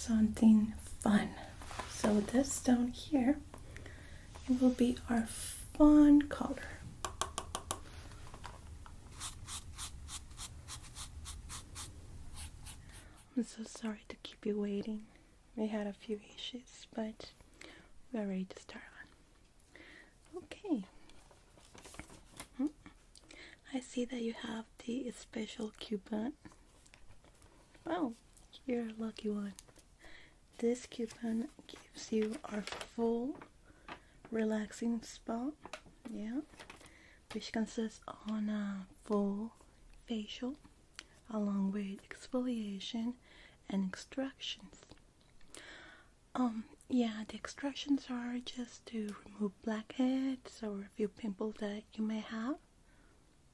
something fun. So this down here, it will be our fun color. I'm so sorry to keep you waiting. We had a few issues, but we're ready to start on. Okay. I see that you have the special coupon. Wow, you're a lucky one. This coupon gives you our full relaxing spa, which consists on a full facial along with exfoliation and extractions. The extractions are just to remove blackheads or a few pimples that you may have.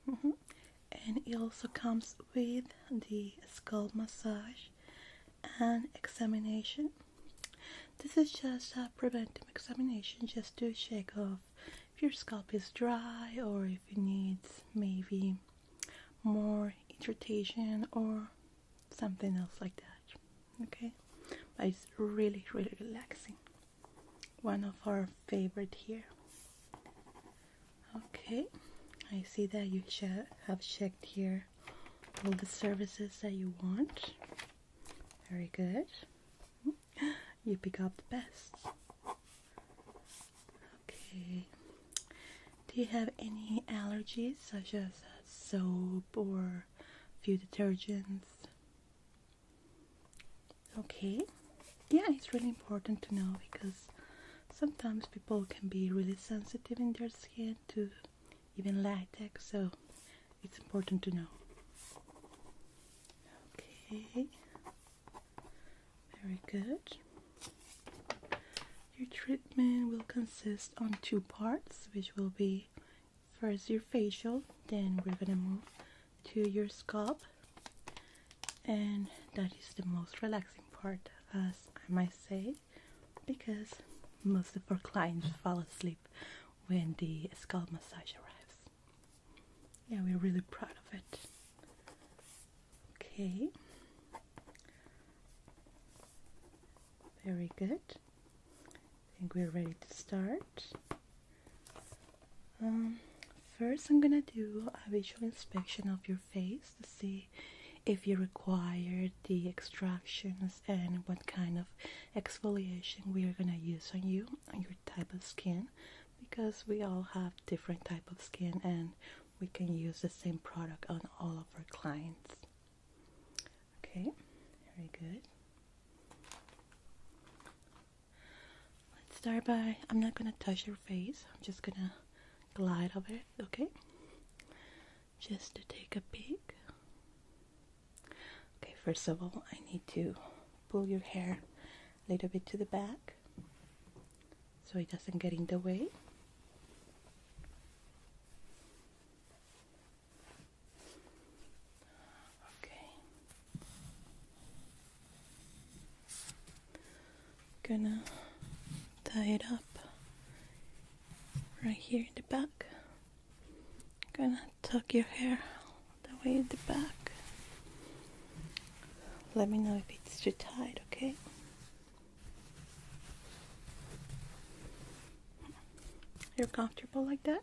And it also comes with the scalp massage and examination. This is just a preventive examination just to check off if your scalp is dry or if it needs maybe more irritation or something else like that. Okay, but it's really relaxing. One of our favorite here. Okay, I see that you have checked here all the services that you want. Very good. You pick up the best. Okay. Do you have any allergies such as soap or few detergents? Okay. Yeah, it's really important to know because sometimes people can be really sensitive in their skin to even latex, so it's important to know. Okay. Very good. Your treatment will consist on 2 parts, which will be first your facial, then we're gonna move to your scalp, and that is the most relaxing part, as I might say, because most of our clients fall asleep when the scalp massage arrives. Yeah, we're really proud of it. Okay. Very good. I think we're ready to start. First, I'm gonna do a visual inspection of your face to see if you require the extractions and what kind of exfoliation we are gonna use on you, on your type of skin, because we all have different type of skin and we can use the same product on all of our clients. Okay, very good. Let's start by, I'm not gonna touch your face, I'm just gonna glide over it, okay? Just to take a peek. Okay, first of all, I need to pull your hair a little bit to the back so it doesn't get in the way. Okay. Gonna tie it up right here in the back. Gonna tuck your hair all the way in the back. Let me know if it's too tight, okay? You're comfortable like that?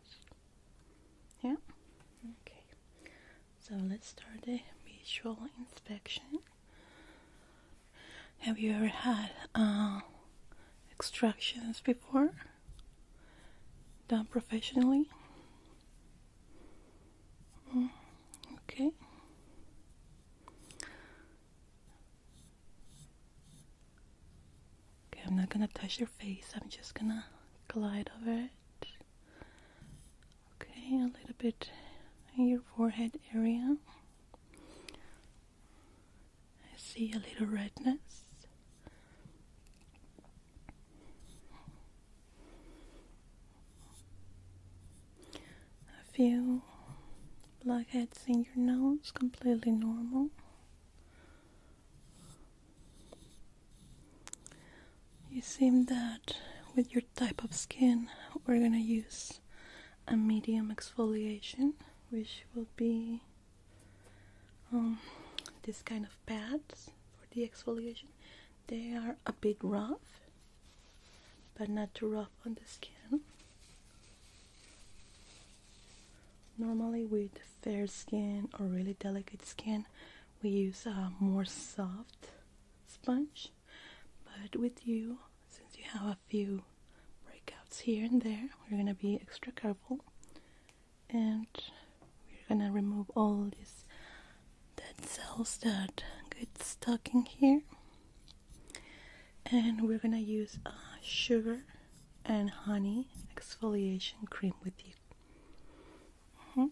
Yeah? Okay. So let's start the visual inspection. Have you ever had extractions before? Done professionally? Okay. Okay, I'm not gonna touch your face, I'm just gonna glide over it. Okay, a little bit in your forehead area. I see a little redness. A few blackheads in your nose, completely normal. You seem that with your type of skin, we're gonna use a medium exfoliation, which will be this kind of pads for the exfoliation. They are a bit rough, but not too rough on the skin. Normally with fair skin or really delicate skin, we use a more soft sponge, but with you, since you have a few breakouts here and there, we're gonna be extra careful, and we're gonna remove all these dead cells that get stuck in here, and we're gonna use sugar and honey exfoliation cream with you. Oh,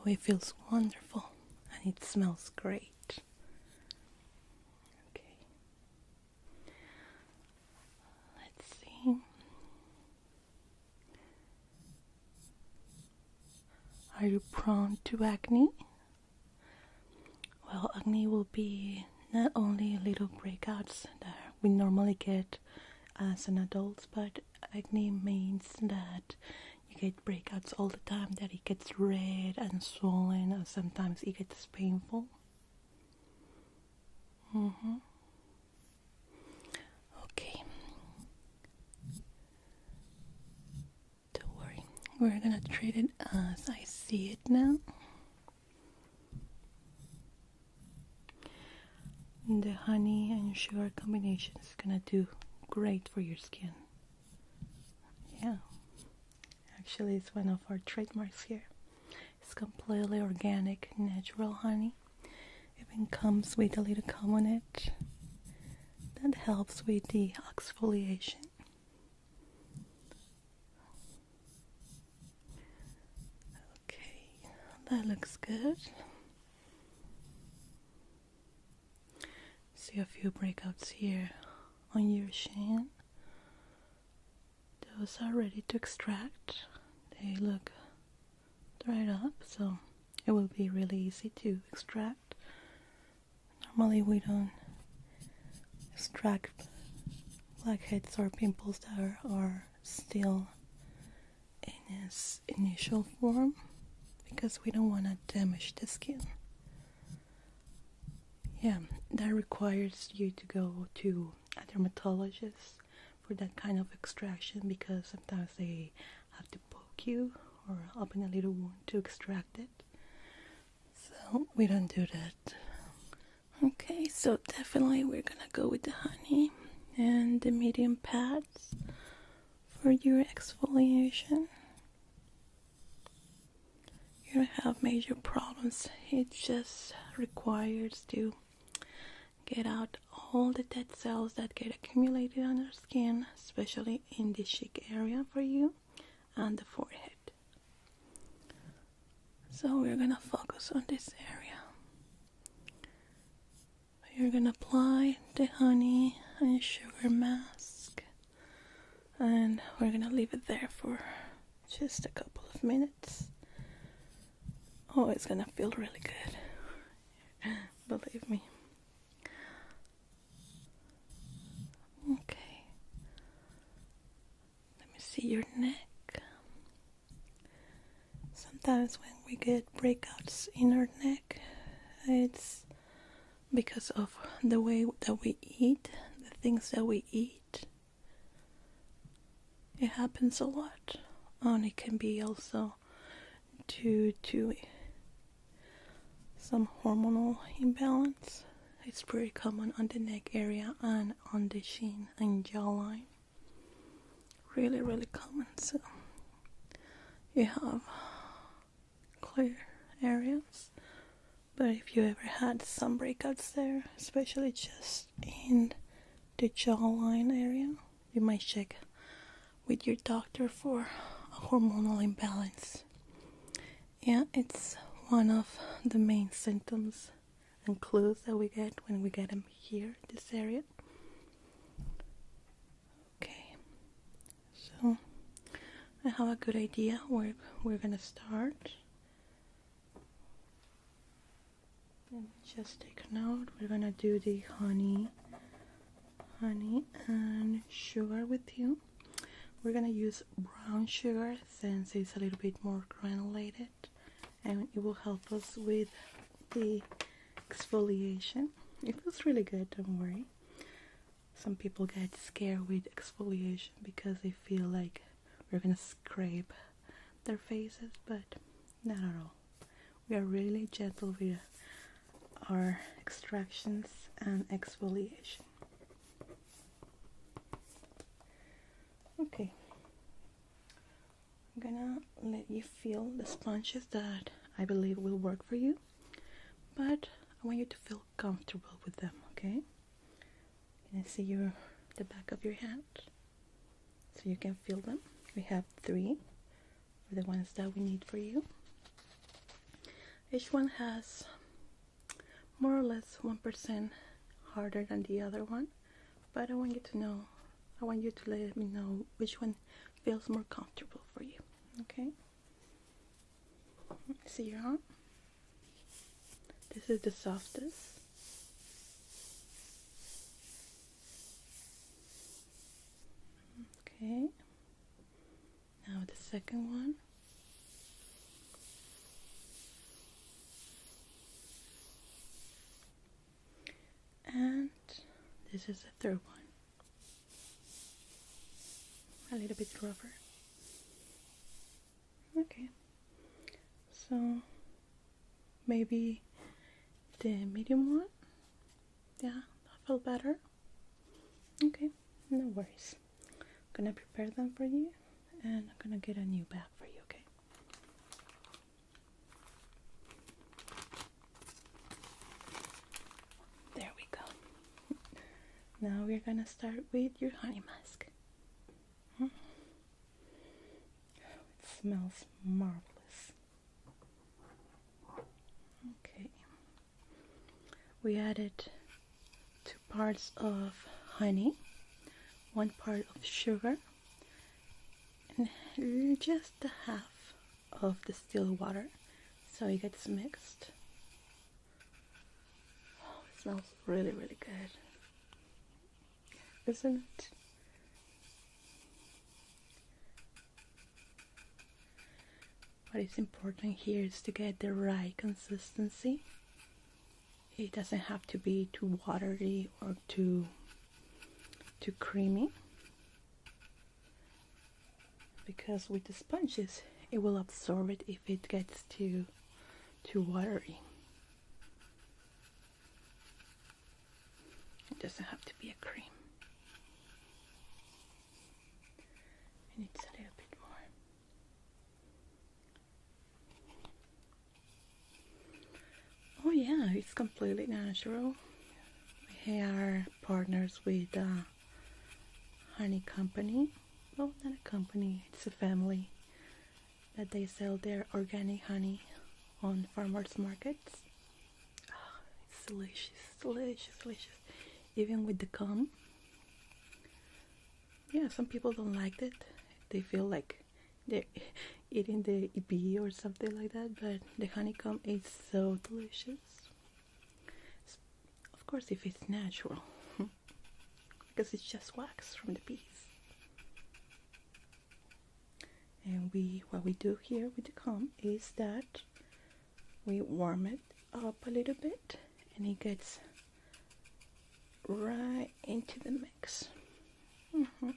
it feels wonderful and it smells great. Okay, let's see. Are you prone to acne? Well, acne will be not only little breakouts that we normally get as an adult, but acne means that you get breakouts all the time, that it gets red and swollen, or sometimes it gets painful. Okay. Don't worry. We're gonna treat it as I see it now. The honey and sugar combination is gonna do great for your skin. Yeah. Actually, it's one of our trademarks here. It's completely organic, natural honey. Even comes with a little comb on it that helps with the exfoliation. Okay, that looks good. See a few breakouts here on your chin. Those are ready to extract. They look dried up, so it will be really easy to extract. Normally we don't extract blackheads or pimples that are still in its initial form, because we don't want to damage the skin. Yeah, that requires you to go to a dermatologist for that kind of extraction, because sometimes they have to poke you or open a little wound to extract it. So we don't do that. Okay, so definitely we're gonna go with the honey and the medium pads for your exfoliation. You don't have major problems. It just requires to get out all the dead cells that get accumulated on our skin, especially in the cheek area for you and the forehead. So we're gonna focus on this area. You're gonna apply the honey and sugar mask, and we're gonna leave it there for just a couple of minutes. Oh, it's gonna feel really good, believe me. Okay, let me see your neck. Sometimes when we get breakouts in our neck, it's because of the way that we eat, the things that we eat. It happens a lot, and it can be also due to some hormonal imbalance. It's pretty common on the neck area and on the chin and jawline. Really, really common. So you have clear areas. But if you ever had some breakouts there, especially just in the jawline area, you might check with your doctor for a hormonal imbalance. Yeah, it's one of the main symptoms and clues that we get when we get them here, this area. Okay, so I have a good idea where we're gonna start. Let me just take a note. We're gonna do the honey and sugar with you. We're gonna use brown sugar since it's a little bit more granulated, and it will help us with the exfoliation. It feels really good, don't worry. Some people get scared with exfoliation because they feel like we're gonna scrape their faces, but not at all. We are really gentle with our extractions and exfoliation. Okay, I'm gonna let you feel the sponges that I believe will work for you, but I want you to feel comfortable with them, okay? Can I see the back of your hand so you can feel them? We have 3 for the ones that we need for you. Each one has more or less 1% harder than the other one, but I want you to let me know which one feels more comfortable for you, okay? See your arm? This is the softest. Okay, now the second one. And this is the third one. A little bit rougher. Okay, so maybe the medium one. Yeah, I feel better. Okay, no worries. I'm gonna prepare them for you, and I'm gonna get a new bag for you, okay? There we go. Now we're gonna start with your honey mask. It smells marvelous. Okay. We added 2 parts of honey, 1 part of sugar, and just a half of distilled water, so it gets mixed. Oh, it smells really, really good, isn't it? What is important here is to get the right consistency. It doesn't have to be too watery or too creamy, because with the sponges it will absorb it if it gets too watery. It doesn't have to be a cream. It needs a little bit more. Oh yeah, it's completely natural. We are partners with honey company. Well, not a company, it's a family that they sell their organic honey on farmers markets. Oh, it's delicious, delicious, delicious. Even with the comb. Yeah, some people don't like it. They feel like they're eating the bee or something like that, but the honeycomb is so delicious. Of course, if it's natural, because it's just wax from the bees. And what we do here with the comb is that we warm it up a little bit, and it gets right into the mix. I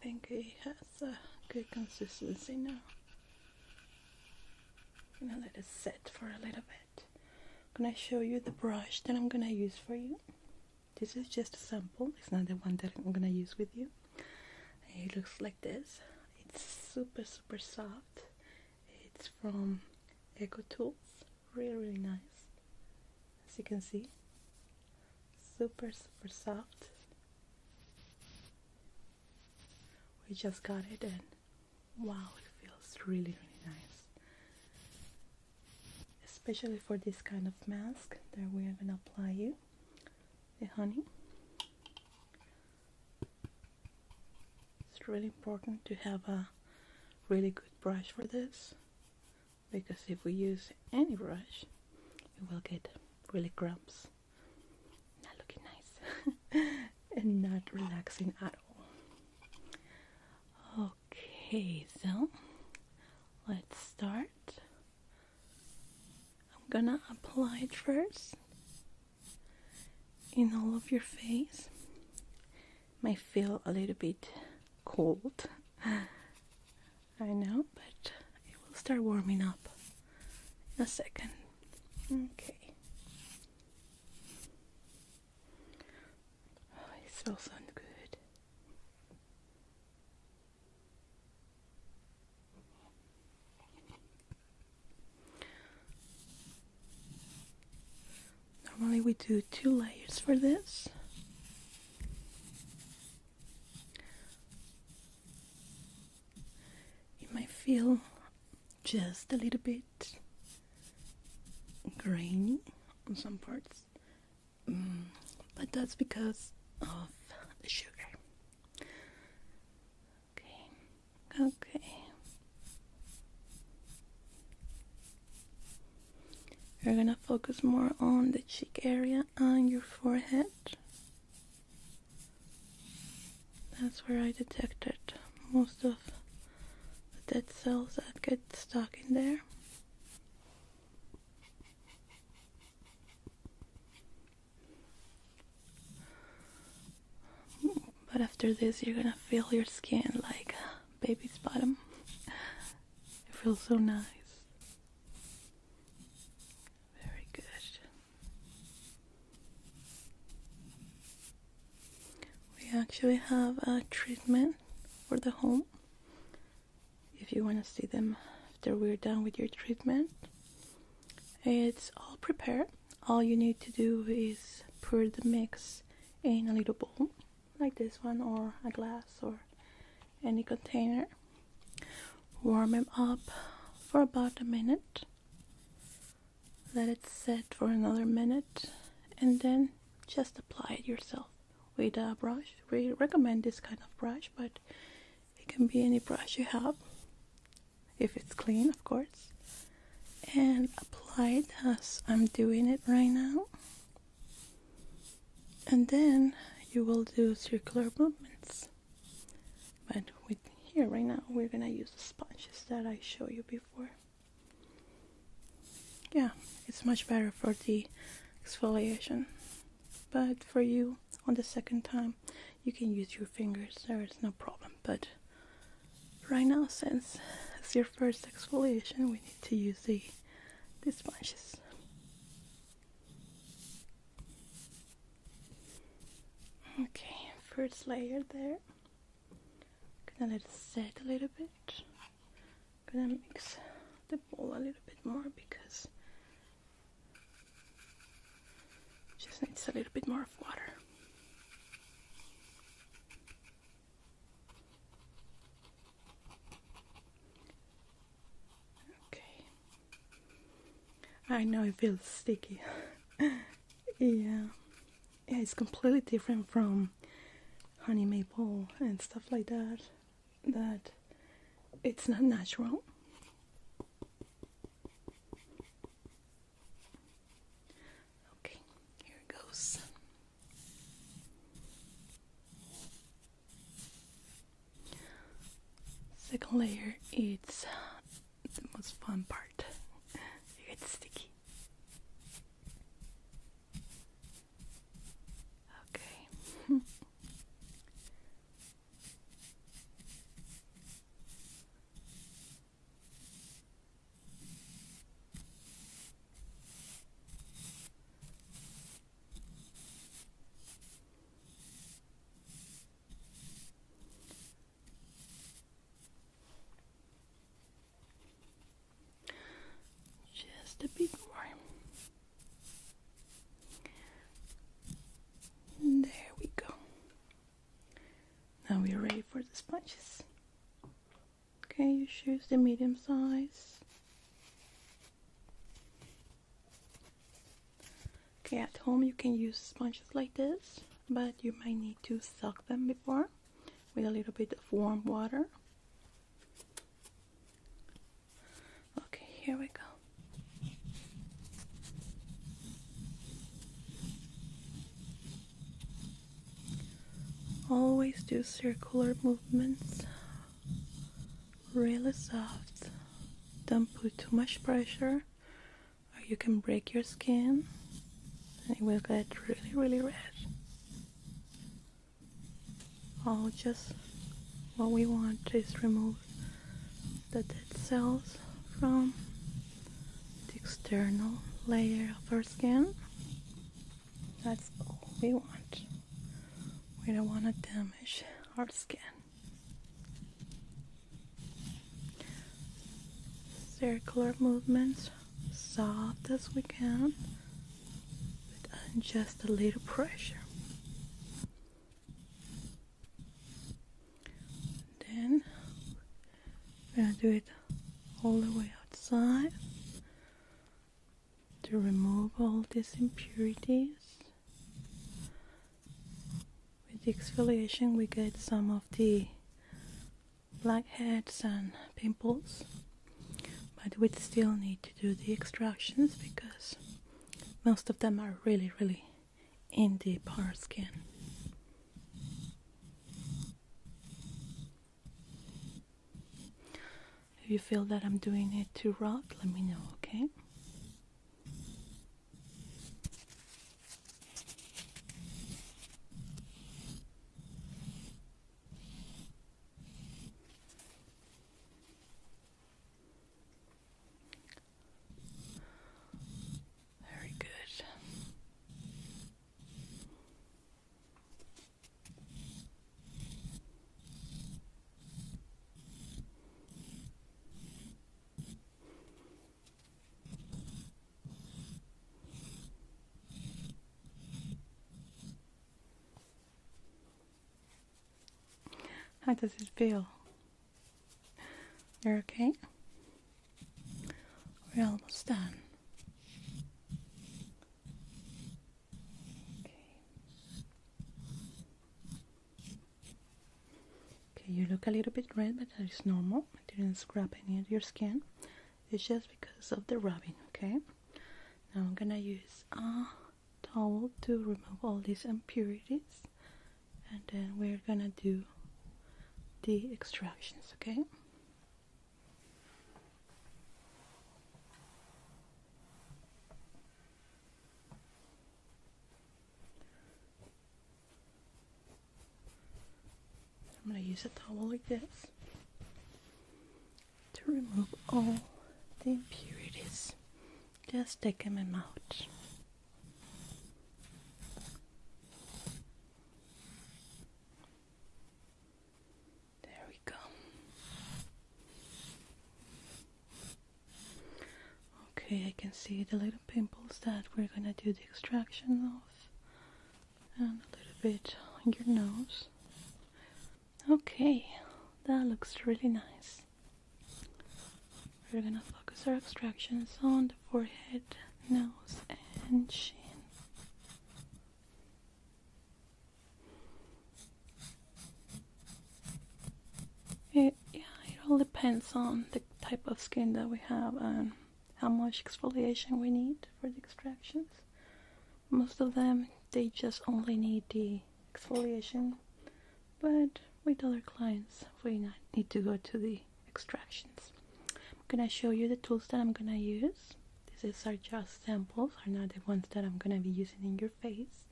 think it has a good consistency now. I'm gonna let it sit for a little bit. I'm gonna show you the brush that I'm gonna use for you. This is just a sample, it's not the one that I'm gonna use with you. It looks like this. It's super, super soft. It's from Eco Tools. Really, really nice. As you can see, super, super soft. We just got it, and wow, it feels really, really nice. Especially for this kind of mask that we are gonna apply you the honey. It's really important to have a really good brush for this, because if we use any brush, it will get really grumps, not looking nice, and not relaxing at all. Okay, so let's start. I'm gonna apply it first in all of your face. Might feel a little bit cold, I know, but it will start warming up in a second. Okay. Oh, it smells so good. Normally we do 2 layers for this. You might feel just a little bit grainy on some parts, but that's because of the sugar. Okay. We're gonna focus more on the cheek area and your forehead. That's where I detected most of the dead cells that get stuck in there. But after this, you're gonna feel your skin like a baby's bottom. It feels so nice. Very good. We actually have a treatment for the home. If you want to see them after we're done with your treatment, it's all prepared. All you need to do is pour the mix in a little bowl like this one, or a glass, or any container. Warm them up for about a minute. Let it set for another minute, and then just apply it yourself with a brush. We recommend this kind of brush, but it can be any brush you have, if it's clean, of course. And apply it as I'm doing it right now. And then you will do circular movements. But with here right now, we're gonna use the sponges that I showed you before. Yeah, it's much better for the exfoliation. But for you, on the second time, you can use your fingers. There is no problem. But right now, since it's your first exfoliation, we need to use the sponges. Okay, first layer there. Gonna let it set a little bit. Gonna mix the bowl a little bit more because it just needs a little bit more of water. Okay. I know it feels sticky. Yeah. Yeah, it's completely different from honey maple and stuff like that. That it's not natural. Okay, here it goes. Second layer, it's the most fun part. It gets sticky. Okay. Just a bit more. There we go. Now we're ready for the sponges. Okay, you choose the medium size. Okay, at home you can use sponges like this, but you might need to soak them before with a little bit of warm water. Okay, here we go. Always do circular movements, really soft. Don't put too much pressure or you can break your skin. and it will get really, really red. Oh, just what we want is remove the dead cells from the external layer of our skin. That's all we want. We don't want to damage our skin. Circular movements, soft as we can, with just a little pressure. Then we're going to do it all the way outside to remove all these impurities. With the exfoliation we get some of the blackheads and pimples, but we still need to do the extractions because most of them are really, really in deep our skin. If you feel that I'm doing it too rough, let me know, okay? Very good. How does it feel? You're okay? We're almost done. Okay, you look a little bit red, but that is normal. I didn't scrub any of your skin. It's just because of the rubbing, okay? Now I'm gonna use a towel to remove all these impurities, and then we're gonna do the extractions, okay? I'm gonna use a towel like this to remove all the impurities. Just stick them in my mouth. There we go. Okay, I can see the little pimples that we're gonna do the extraction of, and a little bit on your nose. Okay, that looks really nice. We're gonna focus our extractions on the forehead, nose, and chin. It all depends on the type of skin that we have and how much exfoliation we need for the extractions. Most of them, they just only need the exfoliation, but with other clients we need to go to the extractions. I'm gonna show you the tools that I'm gonna use. These are just samples, are not the ones that I'm gonna be using in your face.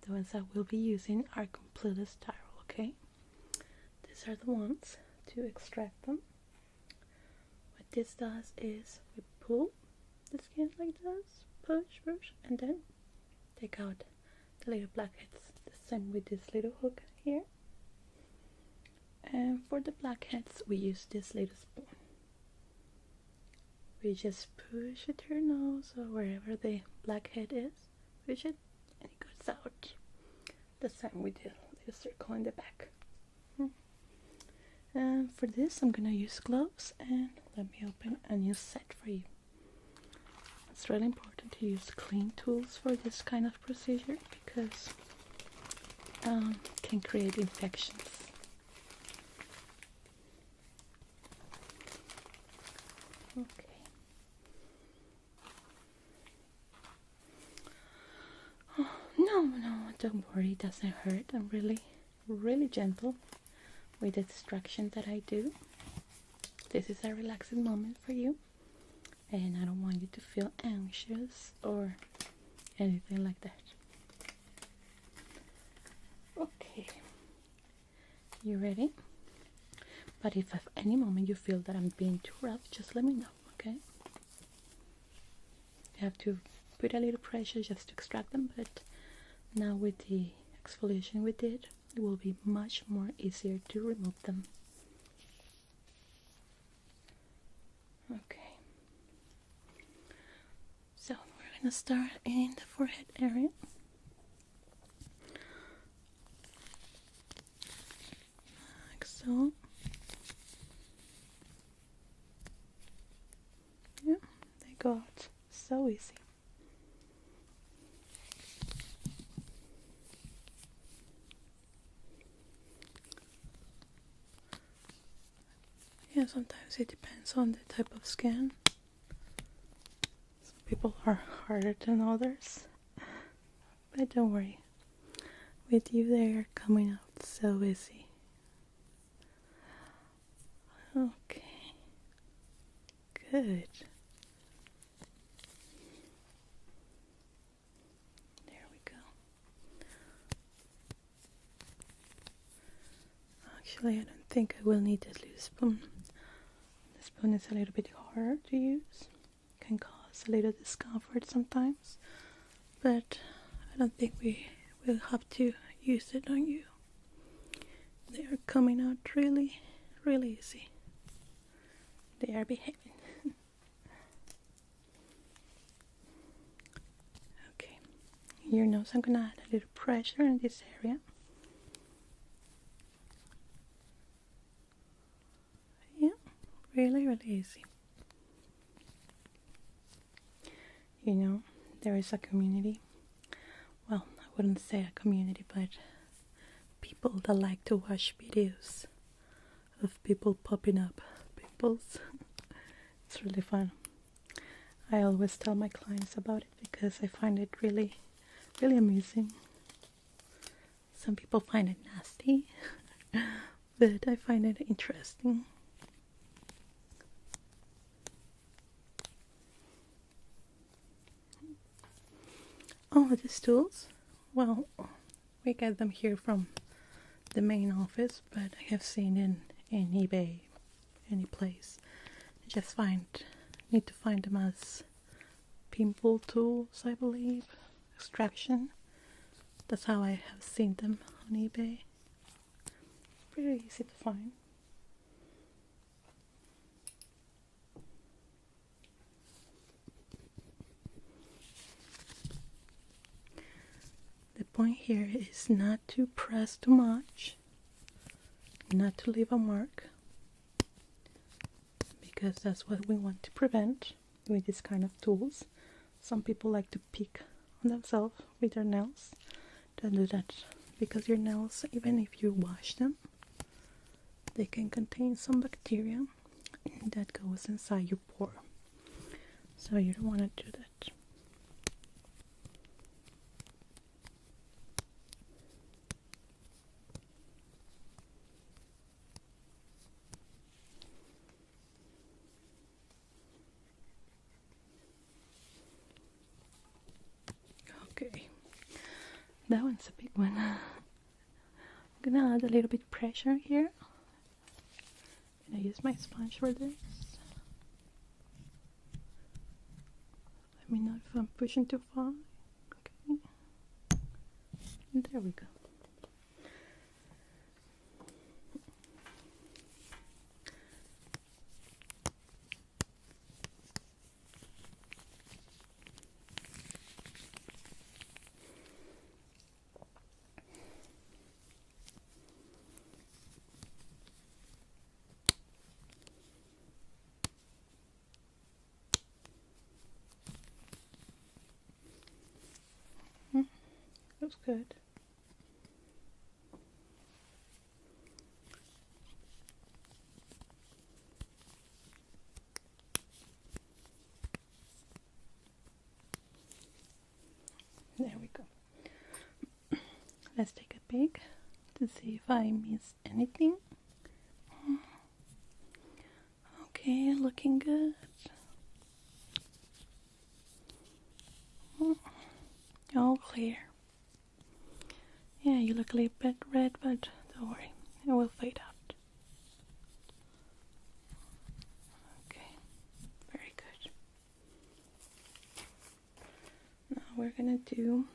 The ones that we'll be using are completely sterile, okay? These are the ones to extract them. What this does is we pull the skin like this, push, and then take out the little blackheads. The same with this little hook here. And for the blackheads, we use this little spoon. We just push it to your nose or wherever the blackhead is, push it, and it goes out. The same with the little circle in the back. And for this, I'm gonna use gloves, and let me open a new set for you. It's really important to use clean tools for this kind of procedure because it can create infections. Okay. Oh, no, don't worry, it doesn't hurt. I'm really gentle with the extraction that I do. This is a relaxing moment for you, and I don't want you to feel anxious or anything like that. You ready? But if at any moment you feel that I'm being too rough, just let me know, okay? You have to put a little pressure just to extract them, but now with the exfoliation we did, it will be much more easier to remove them. Okay. So we're gonna start in the forehead area. Like so. Yeah, they got so easy. Yeah, sometimes it depends on the type of skin. Some people are harder than others. But don't worry. With you they are coming out so easy. Okay. Good. There we go. Actually, I don't think I will need this little spoon. The spoon is a little bit hard to use. Can cause a little discomfort sometimes. But I don't think we will have to use it on you. They are coming out really, really easy. They are behaving. Okay. Your nose, I'm gonna add a little pressure in this area. Yeah, really, really easy. You know, there is a community. Well, I wouldn't say a community, but people that like to watch videos of people popping up pimples. It's really fun. I always tell my clients about it because I find it really, really amusing. Some people find it nasty, but I find it interesting. Oh, these tools? Well, we get them here from the main office, but I have seen in eBay, any place. Need to find them as pimple tools, I believe. Extraction. That's how I have seen them on eBay. Pretty easy to find. The point here is not to press too much, not to leave a mark, because that's what we want to prevent with this kind of tools. Some people like to pick on themselves with their nails. Don't do that, because your nails, even if you wash them, they can contain some bacteria that goes inside your pore. So you don't want to do that. Okay, that one's a big one. I'm gonna add a little bit pressure here. I use my sponge for this. Let me know if I'm pushing too far. Okay, and there we go. Looks good. There we go. Let's take a peek to see if I missed anything. Okay, looking good. All clear. Yeah, you look a little bit red, but don't worry. it will fade out. Okay, very good. Now we're gonna do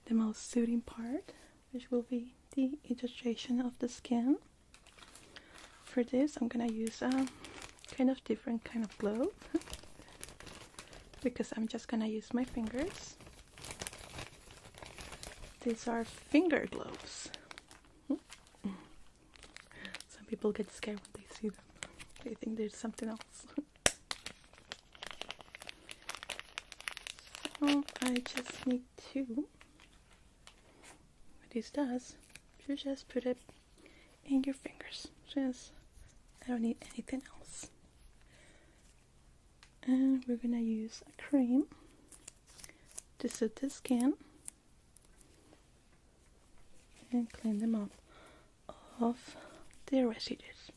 the most soothing part, which will be the illustration of the skin. For this, I'm gonna use a kind of different kind of glove because I'm just gonna use my fingers. These are finger gloves. Some people get scared when they see them. They think there's something else. So I just need to, what this does, you just put it in your fingers. Just, I don't need anything else. And we're gonna use a cream to soothe the skin and clean them up of the residues.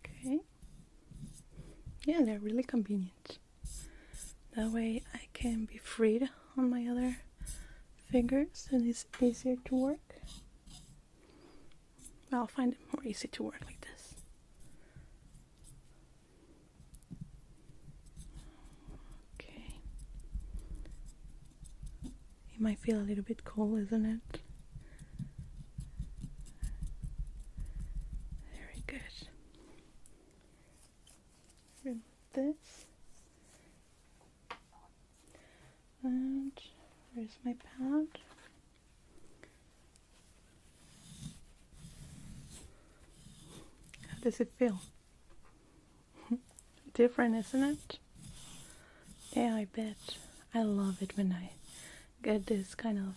Okay. Yeah, they're really convenient. That way I can be freed on my other fingers and it's easier to work. I'll find it more easy to work like this. Okay. It might feel a little bit cold, isn't it? Very good. Remove this. And where's my pad? How does it feel? Different, isn't it? Yeah, I bet. I love it when I get this kind of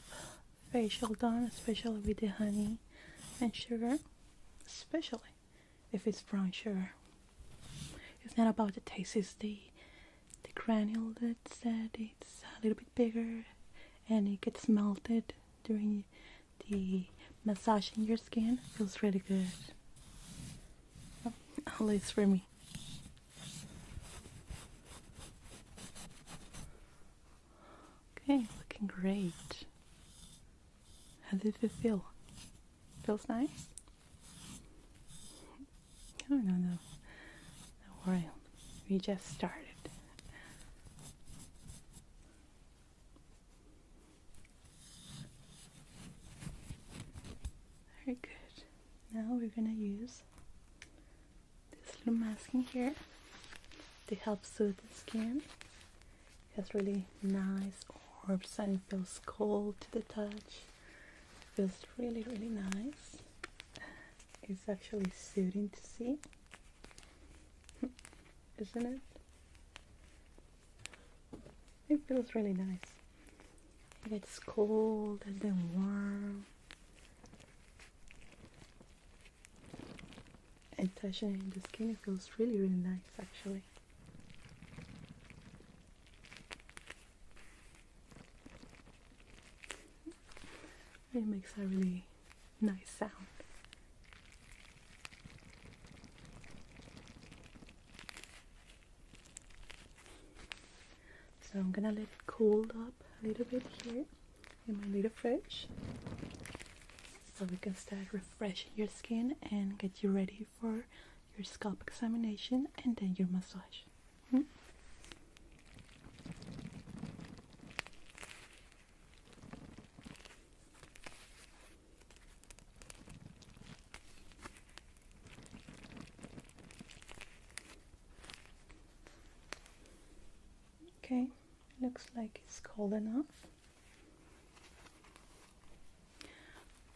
facial done, especially with the honey and sugar, especially if it's brown sugar. It's not about the taste, it's the granule that's it's a little bit bigger and it gets melted during the massaging your skin. It feels really good. At least for me. Okay, looking great. How did it feel? Feels nice? Oh no, don't worry. We just started. Very good. Now we're gonna use this little masking here to help soothe the skin. It has really nice orbs and feels cold to the touch. Feels really, really nice. It's actually soothing to see, isn't it? It feels really nice. It gets cold and then warm. And touching the skin, it feels really, really nice actually. It makes a really nice sound. So I'm gonna let it cool up a little bit here in my little fridge, so we can start refreshing your skin and get you ready for your scalp examination and then your massage. Okay, looks like it's cold enough. I'm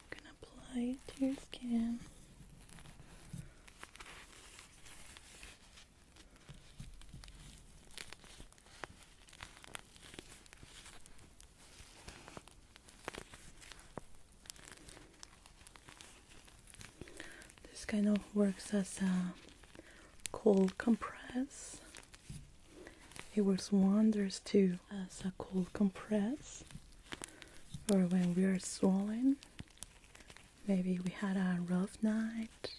gonna apply it to your skin. This kind of works as a cold compress. It works wonders too as a cold compress for when we are swollen. Maybe we had a rough night.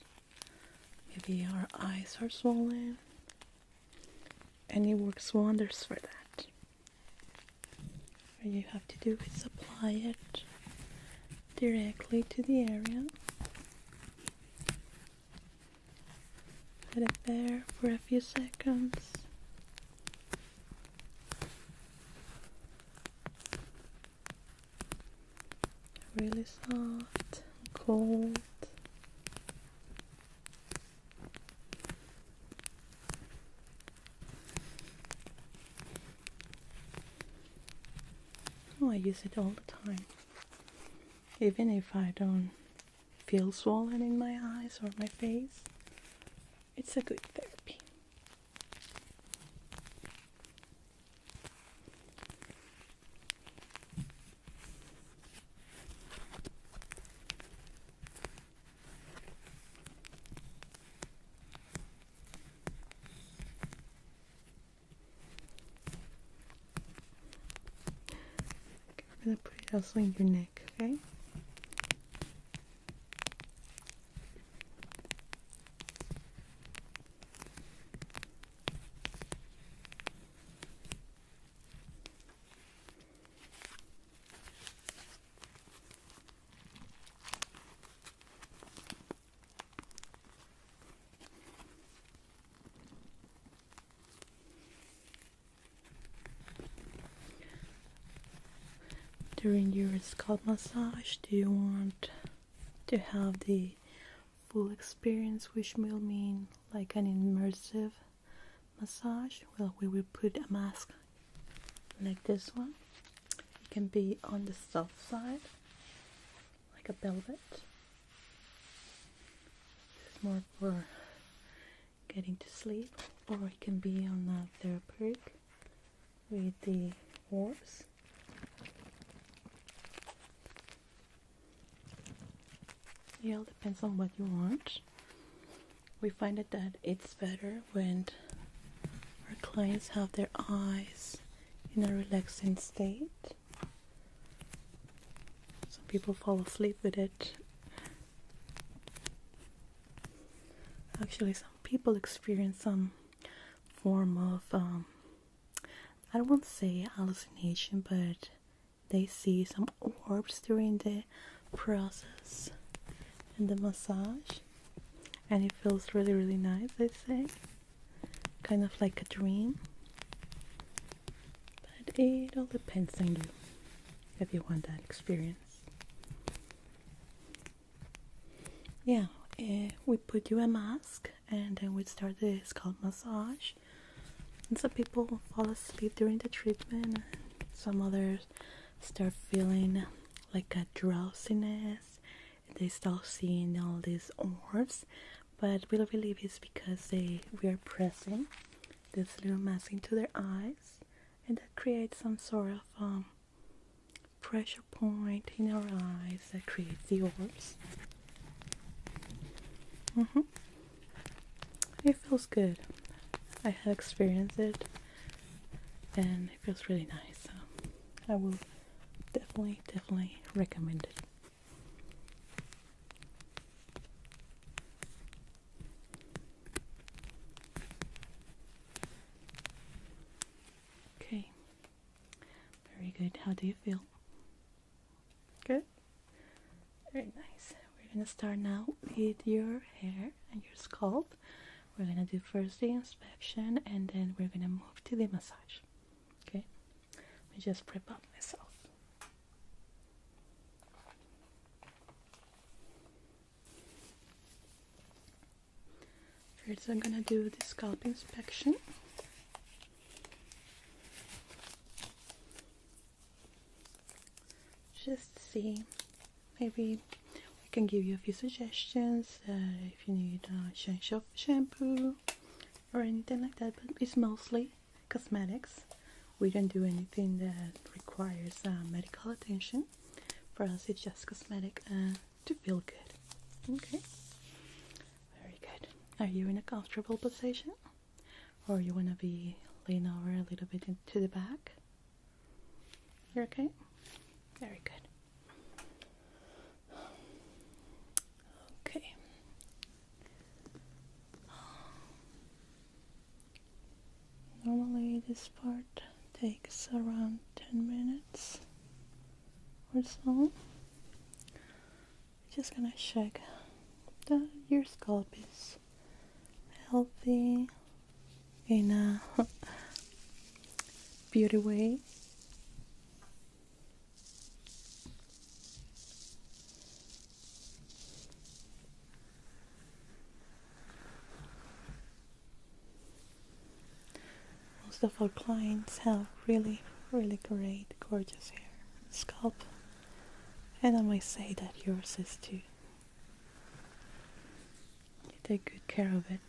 Maybe our eyes are swollen. and it works wonders for that. All you have to do is apply it directly to the area. Let it there for a few seconds. Really soft, cold. Oh, I use it all the time. Even if I don't feel swollen in my eyes or my face, it's a good therapy. I'm gonna put it also in your neck, okay? During your scalp massage, do you want to have the full experience, which will mean like an immersive massage? Well, we will put a mask like this one. It can be on the soft side, like a velvet. It's more for getting to sleep, or it can be on a therapeutic with the orbs. It all depends on what you want. We find it that it's better when our clients have their eyes in a relaxing state. Some people fall asleep with it. Actually, some people experience some form of, I won't say hallucination, but they see some orbs during the process and the massage, and it feels really, really nice, they say. Kind of like a dream. But it all depends on you, if you want that experience. Yeah, we put you a mask, and then we start the scalp massage. And some people fall asleep during the treatment, and some others start feeling like a drowsiness. They start seeing all these orbs, but we believe it's because we are pressing this little mask into their eyes, and that creates some sort of pressure point in our eyes that creates the orbs. It feels good. I have experienced it, and it feels really nice. So I will definitely recommend it. Okay, very good. How do you feel? Good? Very nice. We're gonna start now with your hair and your scalp. We're gonna do first the inspection, and then we're gonna move to the massage. Okay? Let me just prep up myself. First, I'm gonna do the scalp inspection. Just see, maybe we can give you a few suggestions if you need a change of shampoo or anything like that, but it's mostly cosmetics. We don't do anything that requires medical attention. For us, it's just cosmetic to feel good. Okay, very good. Are you in a comfortable position, or you want to be lean over a little bit into the back? You're okay? Very good. Okay. Normal this part takes around 10 minutes or so. Just gonna check that your scalp is healthy in a beauty way. Most of our clients have really great, gorgeous hair, scalp, and I might say that yours is too. You take good care of it.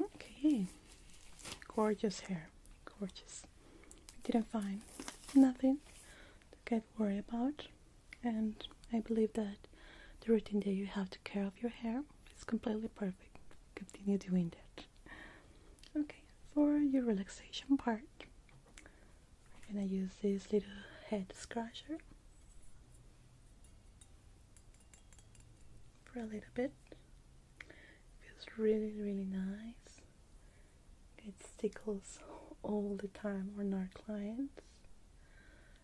Okay, gorgeous hair, gorgeous. Didn't find nothing to get worried about, and I believe that the routine that you have to care of your hair is completely perfect. Continue doing that. Okay, for your relaxation part, we're gonna use this little head scratcher for a little bit. Feels really nice. It tickles all the time on our clients.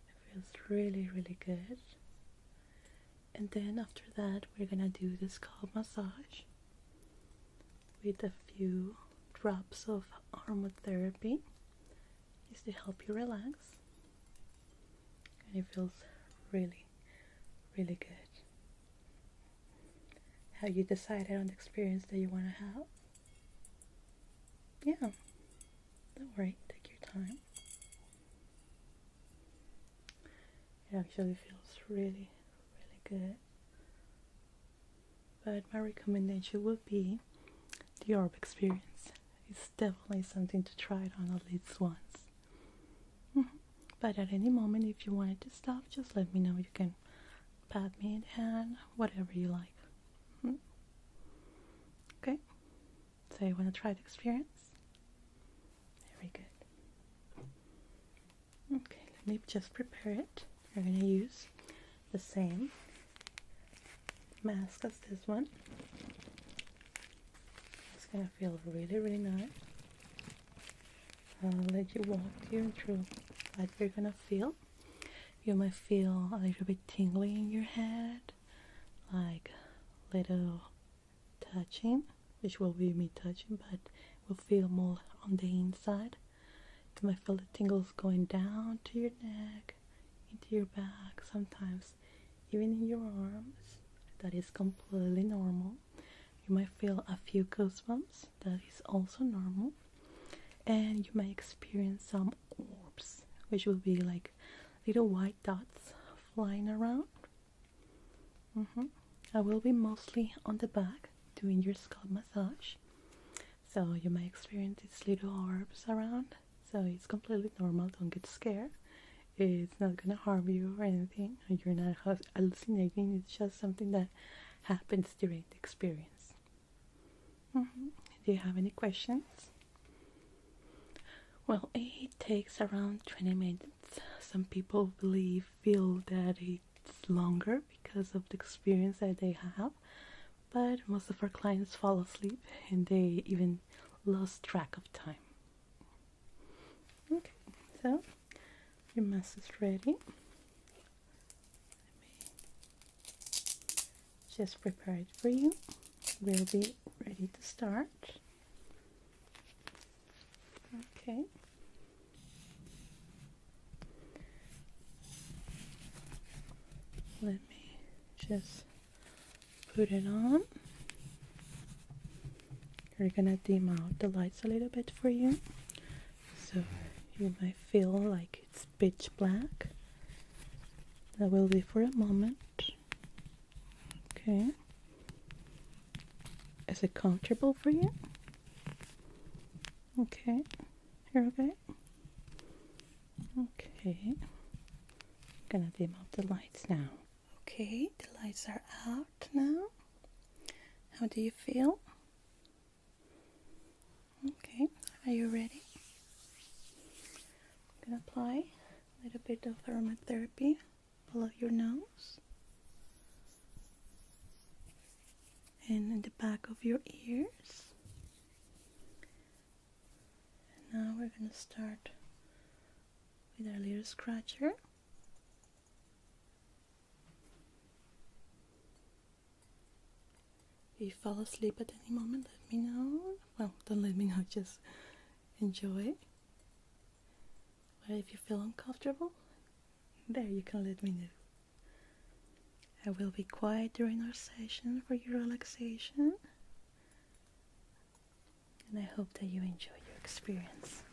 It feels really good. And then after that, we're gonna do the scalp massage with a few drops of aromatherapy just to help you relax. And it feels really good. Have you decided on the experience that you want to have? Yeah, don't worry, take your time. It actually feels really good. But my recommendation would be the orb experience. It's definitely something to try it on at least once. But at any moment, if you wanted to stop, just let me know. You can pat me in the hand, whatever you like. Okay? So you want to try the experience? Very good. Okay, let me just prepare it. We're going to use the same mask as this one. It's going to feel really nice. I'll let you walk you through what you're going to feel. You might feel a little bit tingly in your head, like little touching, which will be me touching, but will feel more on the inside. You might feel the tingles going down to your neck, into your back, sometimes even in your arms. That is completely normal. You might feel a few goosebumps. That is also normal. And you may experience some orbs, which will be like little white dots flying around. I will be mostly on the back doing your scalp massage, so you may experience these little orbs around. So it's completely normal. Don't get scared. It's not gonna harm you or anything. You're not hallucinating. It's just something that happens during the experience. Do you have any questions? Well, it takes around 20 minutes. Some people feel that it it's longer because of the experience that they have, but most of our clients fall asleep and they even lost track of time. Okay, so your mask is ready. Let me just prepare it for you. We'll be ready to start. Okay. Let me just put it on. We're gonna dim out the lights a little bit for you, so you might feel like it's pitch black. That will be for a moment. Okay. Is it comfortable for you? Okay. You're okay? Okay. I'm gonna dim out the lights now. Okay, the lights are out now. How do you feel? Okay, are you ready? I'm gonna apply a little bit of aromatherapy below your nose and in the back of your ears. And now we're gonna start with our little scratcher. If you fall asleep at any moment, let me know. Well, don't let me know, just enjoy. But if you feel uncomfortable, there you can let me know. I will be quiet during our session for your relaxation. And I hope that you enjoy your experience.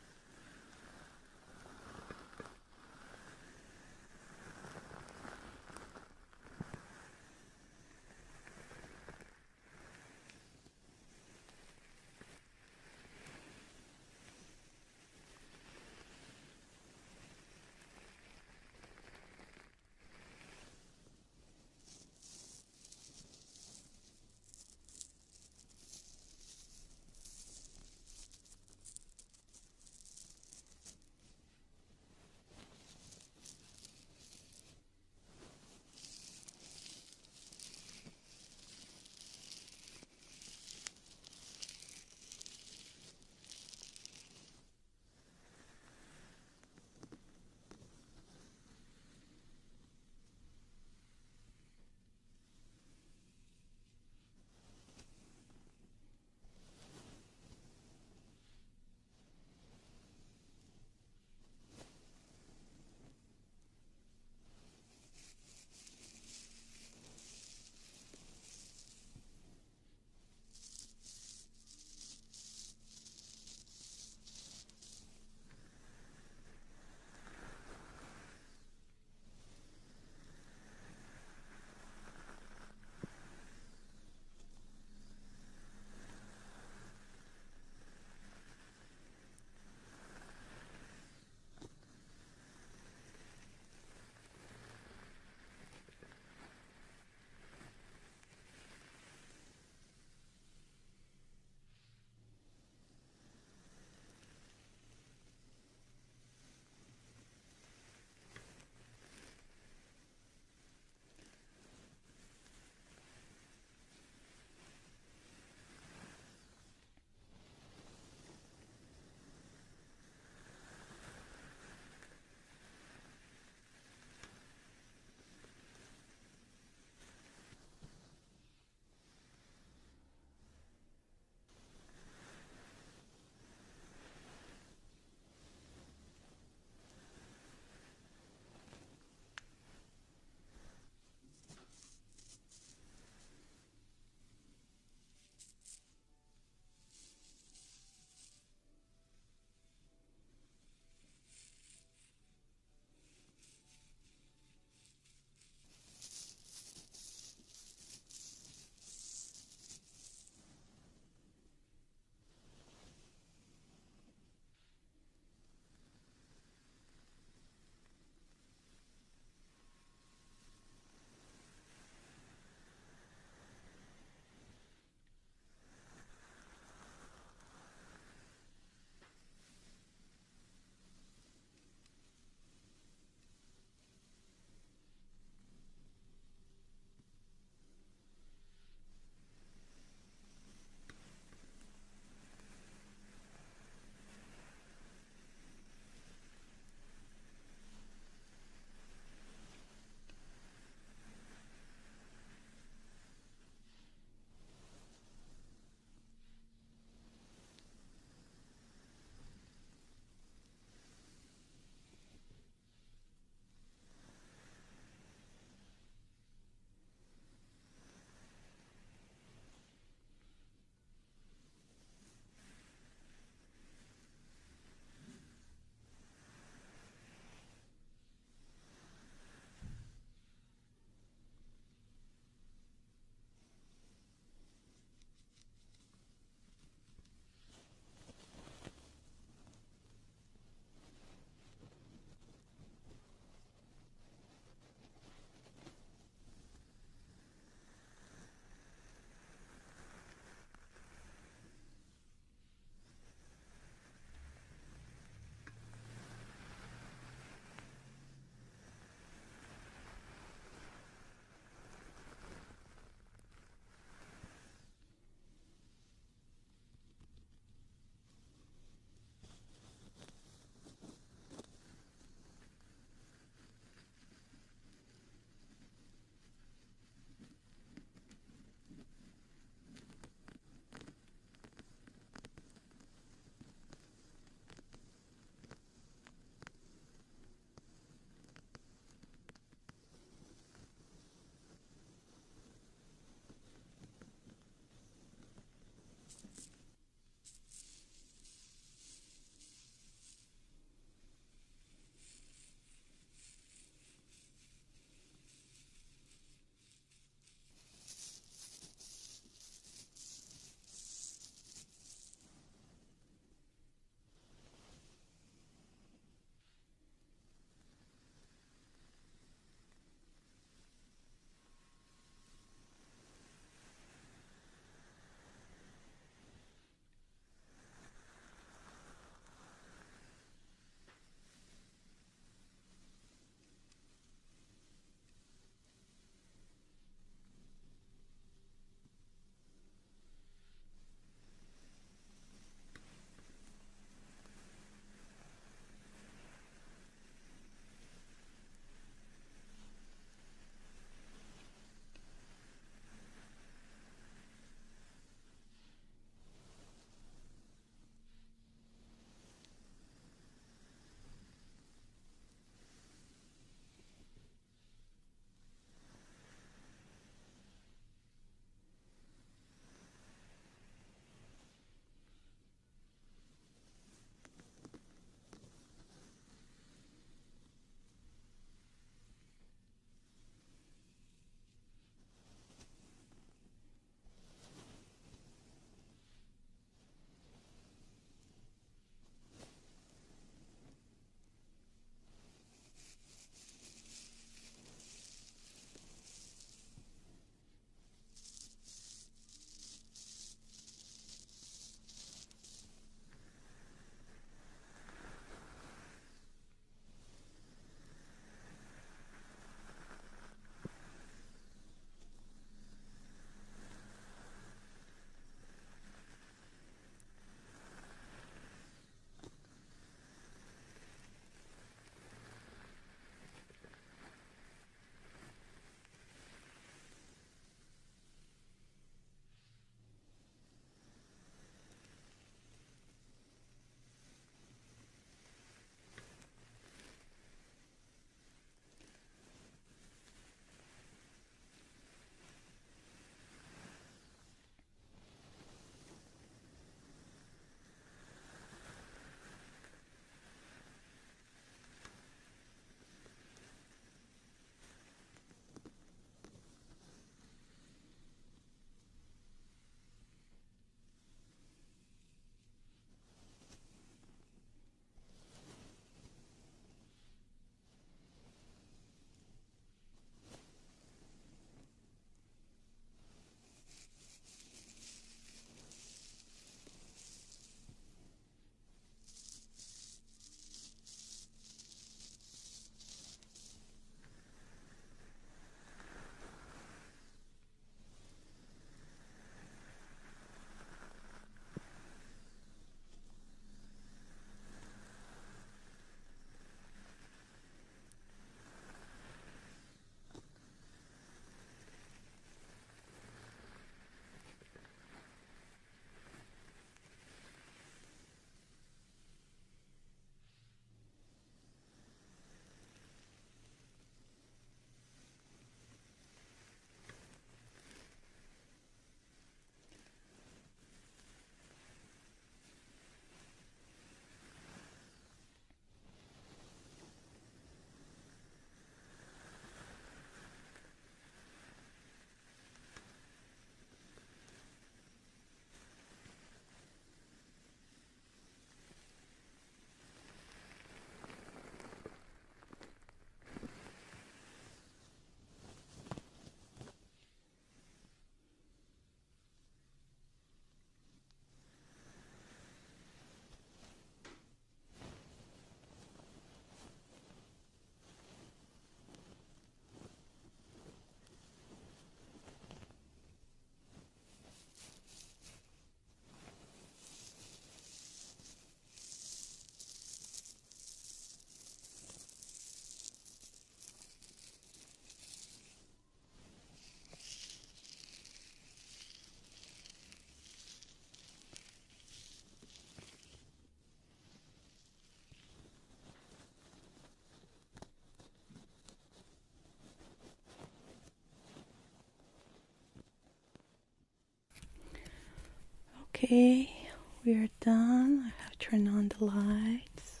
Okay, we're done. I have turned on the lights.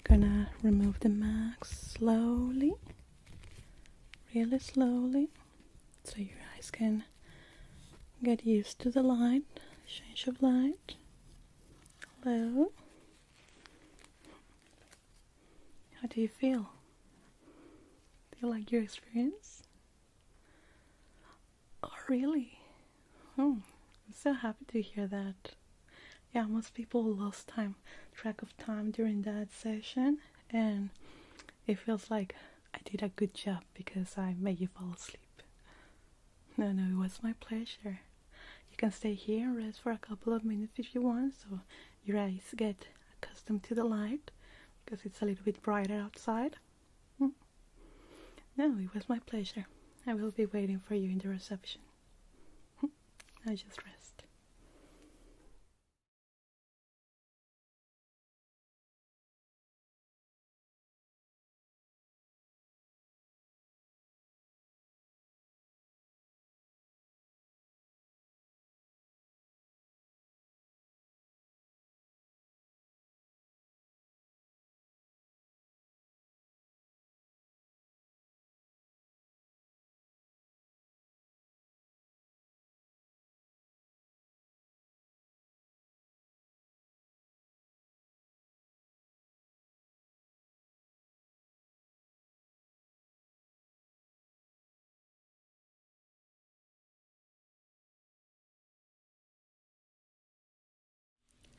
Gonna remove the mask slowly, really slowly, so your eyes can get used to the light, change of light. Hello. How do you feel? Do you like your experience? Oh, really? Oh, I'm so happy to hear that. Yeah, most people lost track of time during that session, and it feels like I did a good job because I made you fall asleep. No, it was my pleasure. You can stay here and rest for a couple of minutes if you want, so your eyes get accustomed to the light because it's a little bit brighter outside. No, it was my pleasure. I will be waiting for you in the reception. Now just rest.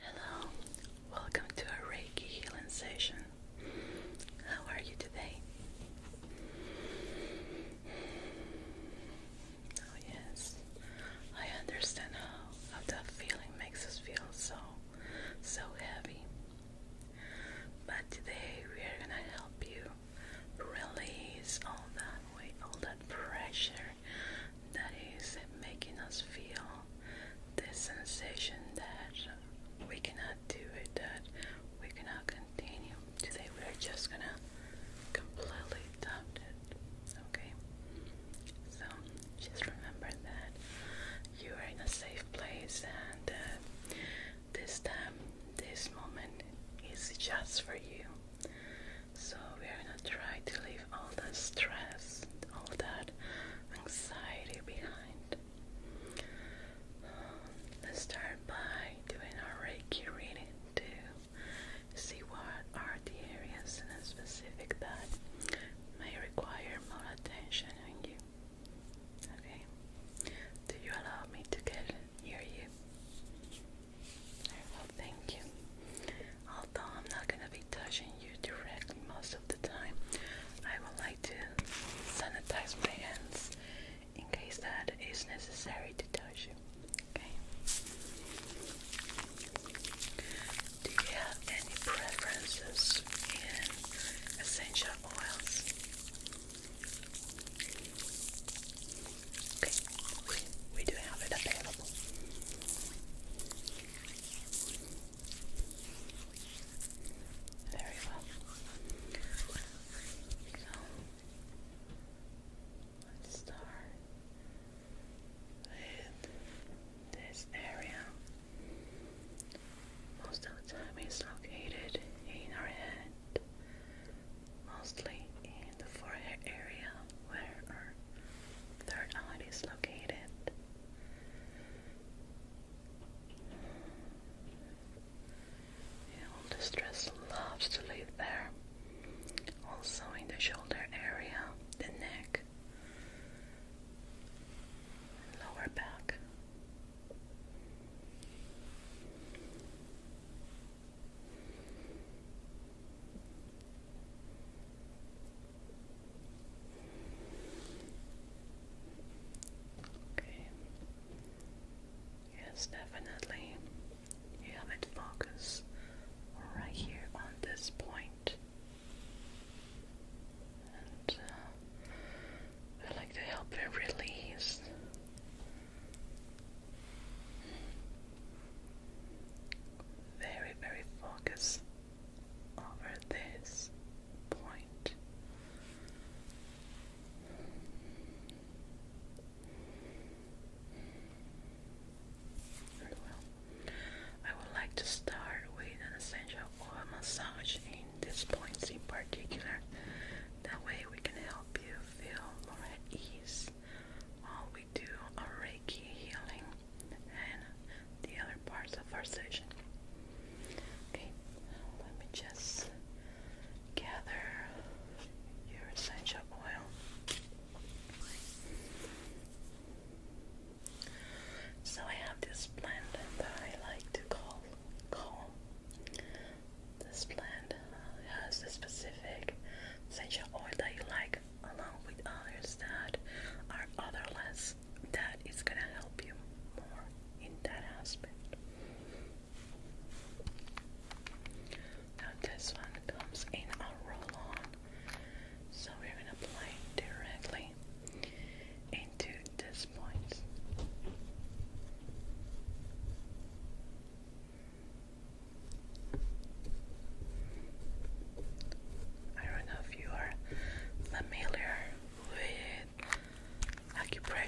Hello, welcome to a Reiki healing session. How are you today? Oh yes, I understand how that feeling makes us feel so heavy. But today we are gonna help you release all that weight, all that pressure that is making us feel this sensation that we cannot do it, that we cannot continue. Today we are just gonna completely dump it, okay? So just remember that you are in a safe place, and this time, this moment is just for you. So we are gonna try to leave all that stress, all that anxiety behind. Let's start by doing our Reiki reading to see what are the areas in specific that may require more attention on you. Okay? Do you allow me to get near you? Very well, thank you. Although I'm not going to be touching you directly most of the time, I would like to sanitize my hands in case that is necessary to touch you. Okay? Do you have any preferences in essential oils? Okay, we do have it available. Very well. So, let's start with this area. Most of the time it's located in our head, mostly in the forehead area where our third eye is located. All the stress loves to live there. Also in the shoulder area, the neck, lower back. Okay. Yes, definitely. You have it focus right here on this point. And I like to help you release. Very, very focused over this point.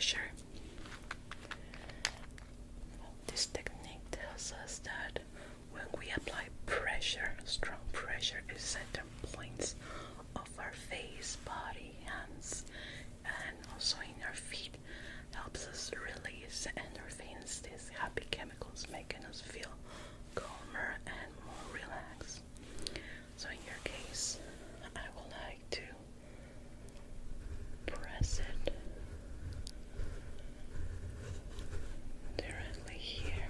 pressure. This technique tells us that when we apply pressure, strong pressure at certain points of our face, body, hands, and also in our feet, helps us release endorphins, these happy chemicals, making us feel calmer and more relaxed. So in your case, I would like to press it directly here.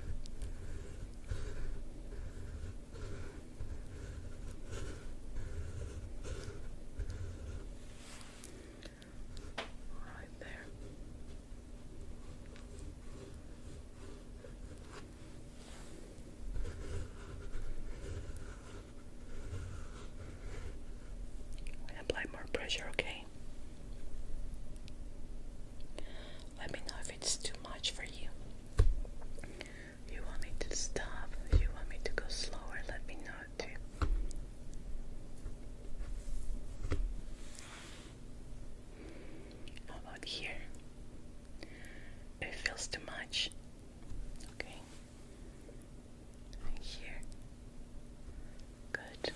Right there. Apply more pressure, okay? Let me know if it's too much for you. If you want me to stop, if you want me to go slower, let me know too. How about here? It feels too much. Okay. And here. Good.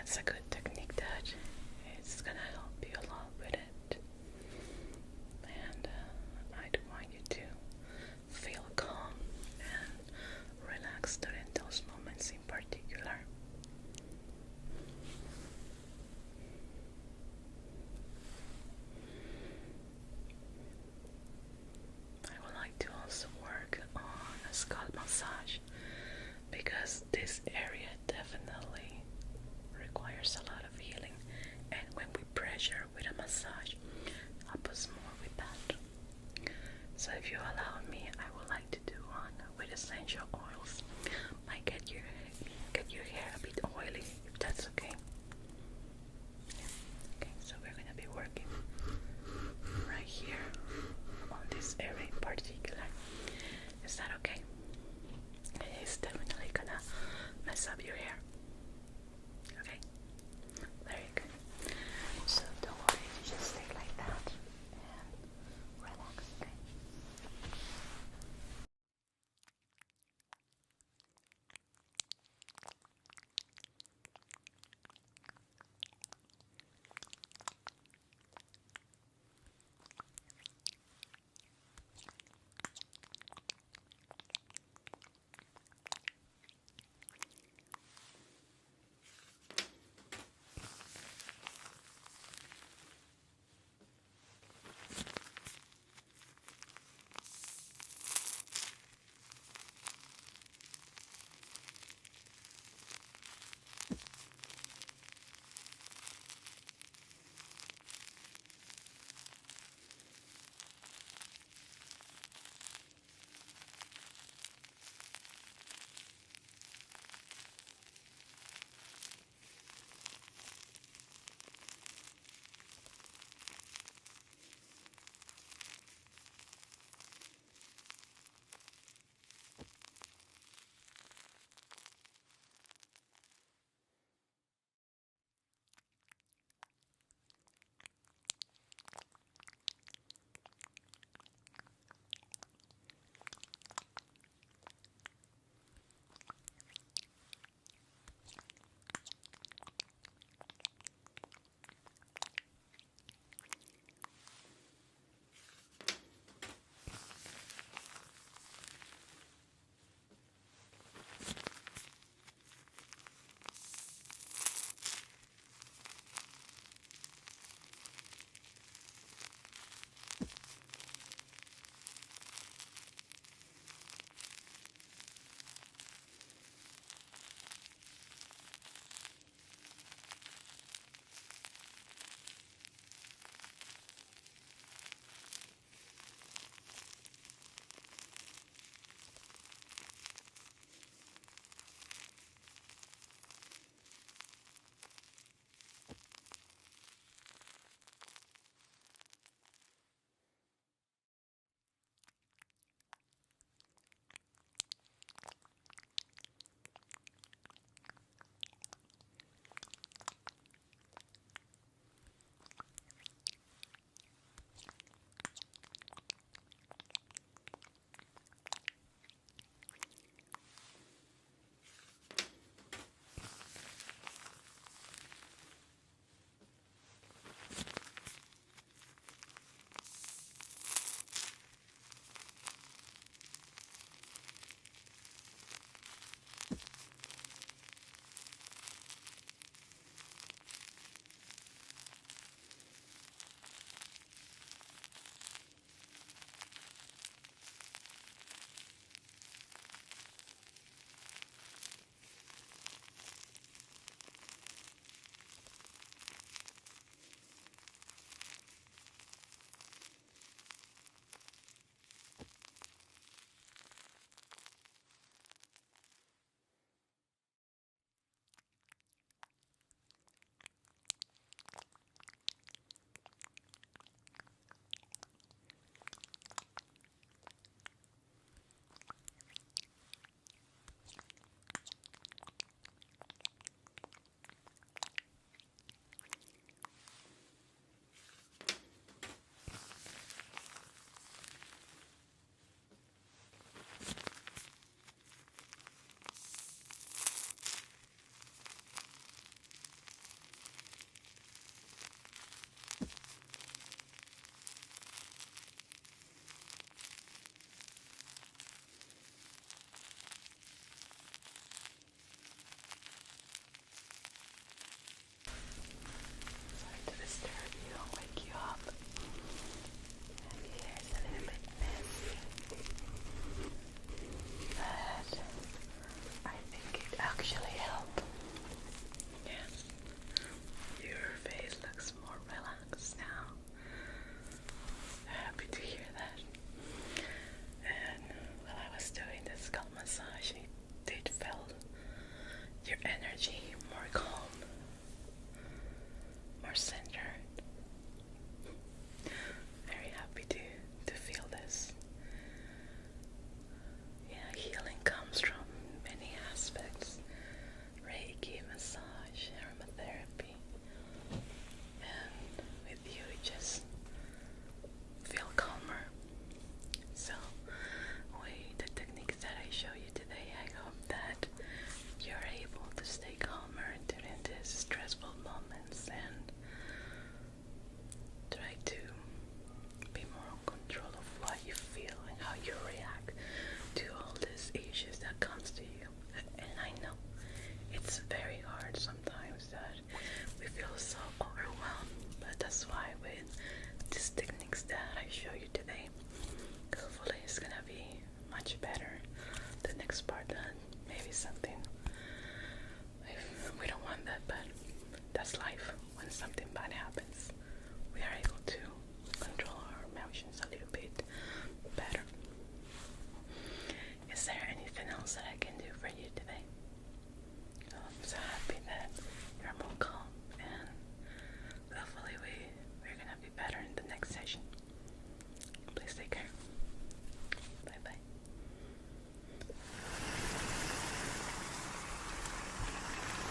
that's a good technique that it's gonna help you a lot with it. And I do want you to feel calm and relaxed during those moments in particular. I would like to also work on a scalp massage because this area definitely requires a lot of healing, and when we pressure with a massage, help us more with that. So if you allow me, I would like to do one with essential oils. Might get your hair a bit oily, if that's okay. Okay, so we're gonna be working right here on this area in particular. Is that okay? It's definitely gonna mess up your hair. Okay? Very good. So don't worry, you just stay like that and relax, okay?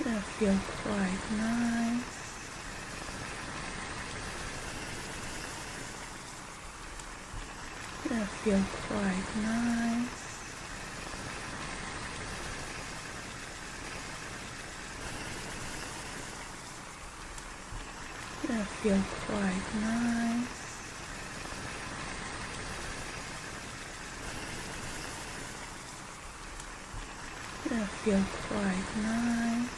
That feel quite nice. That feel quite nice. That feel quite nice. That feel quite nice.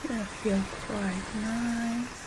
That feel quite nice.